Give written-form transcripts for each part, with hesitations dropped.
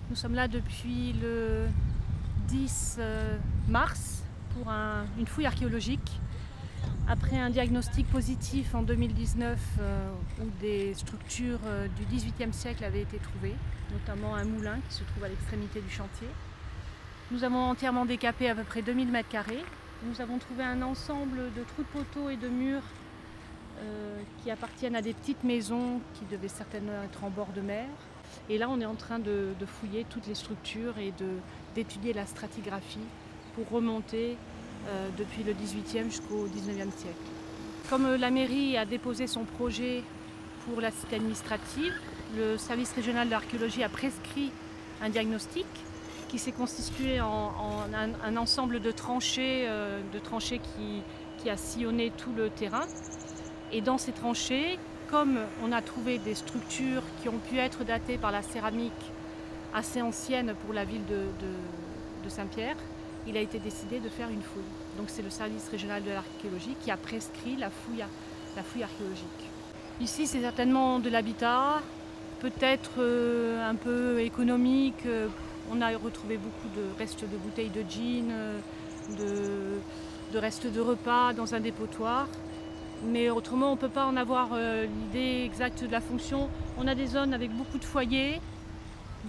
Nous sommes là depuis le 10 mars pour une fouille archéologique. Après un diagnostic positif en 2019 où des structures du XVIIIe siècle avaient été trouvées, notamment un moulin qui se trouve à l'extrémité du chantier. Nous avons entièrement décapé à peu près 2000 m². Nous avons trouvé un ensemble de trous de poteaux et de murs qui appartiennent à des petites maisons qui devaient certainement être en bord de mer. Et là, on est en train de fouiller toutes les structures et d'étudier la stratigraphie pour remonter depuis le 18e jusqu'au 19e siècle. Comme la mairie a déposé son projet pour la cité administrative, le service régional de l'archéologie a prescrit un diagnostic qui s'est constitué en un ensemble de tranchées qui a sillonné tout le terrain. Et dans ces tranchées, comme on a trouvé des structures qui ont pu être datées par la céramique assez ancienne pour la ville de Saint-Pierre, il a été décidé de faire une fouille. Donc c'est le service régional de l'archéologie qui a prescrit la fouille archéologique. Ici c'est certainement de l'habitat, peut-être un peu économique. On a retrouvé beaucoup de restes de bouteilles de gin, de restes de repas dans un dépotoir. Mais autrement, on ne peut pas en avoir l'idée exacte de la fonction. On a des zones avec beaucoup de foyers.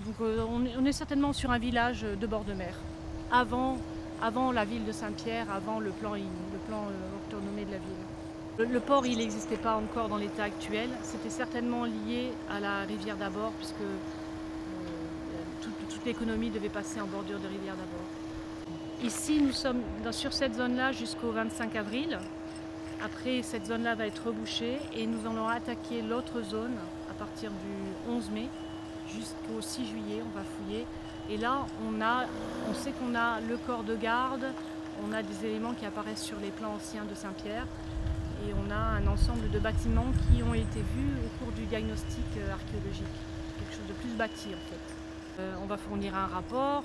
Donc, on est certainement sur un village de bord de mer. Avant la ville de Saint-Pierre, avant le plan octroyé de la ville. Le port, il n'existait pas encore dans l'état actuel. C'était certainement lié à la rivière d'Abord, puisque toute l'économie devait passer en bordure de rivière d'Abord. Ici, nous sommes sur cette zone-là jusqu'au 25 avril. Après, cette zone-là va être rebouchée et nous allons attaquer l'autre zone à partir du 11 mai jusqu'au 6 juillet. On va fouiller. Et là, on sait qu'on a le corps de garde, on a des éléments qui apparaissent sur les plans anciens de Saint-Pierre et on a un ensemble de bâtiments qui ont été vus au cours du diagnostic archéologique. Quelque chose de plus bâti en fait. On va fournir un rapport,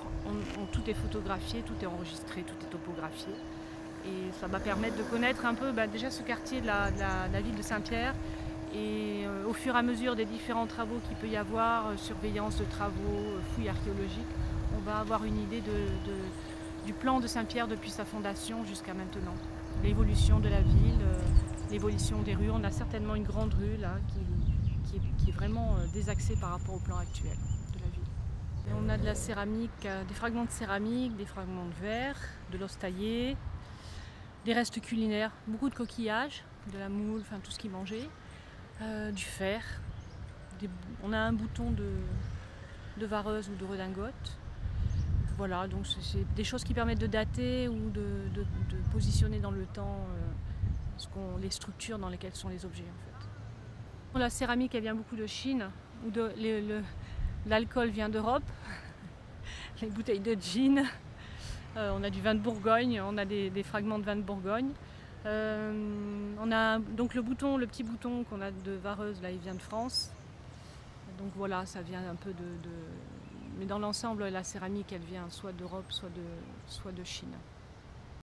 tout est photographié, tout est enregistré, tout est topographié. Et ça va permettre de connaître un peu déjà ce quartier de la ville de Saint-Pierre. Et au fur et à mesure des différents travaux qu'il peut y avoir, surveillance de travaux, fouilles archéologiques, on va avoir une idée du plan de Saint-Pierre depuis sa fondation jusqu'à maintenant. L'évolution de la ville, l'évolution des rues. On a certainement une grande rue là qui est vraiment désaxée par rapport au plan actuel de la ville. Et on a de la céramique, des fragments de céramique, des fragments de verre, de l'os taillé, des restes culinaires, beaucoup de coquillages, de la moule, enfin tout ce qu'ils mangeaient, du fer. On a un bouton de vareuse ou de redingote. Voilà, donc c'est des choses qui permettent de dater ou de positionner dans le temps les structures dans lesquelles sont les objets en fait. La céramique, elle vient beaucoup de Chine, où l'alcool vient d'Europe, les bouteilles de gin. On a du vin de Bourgogne, on a des fragments de vin de Bourgogne. On a donc le petit bouton qu'on a de vareuse, là il vient de France. Donc voilà, ça vient un peu mais dans l'ensemble, la céramique, elle vient soit d'Europe, soit de Chine.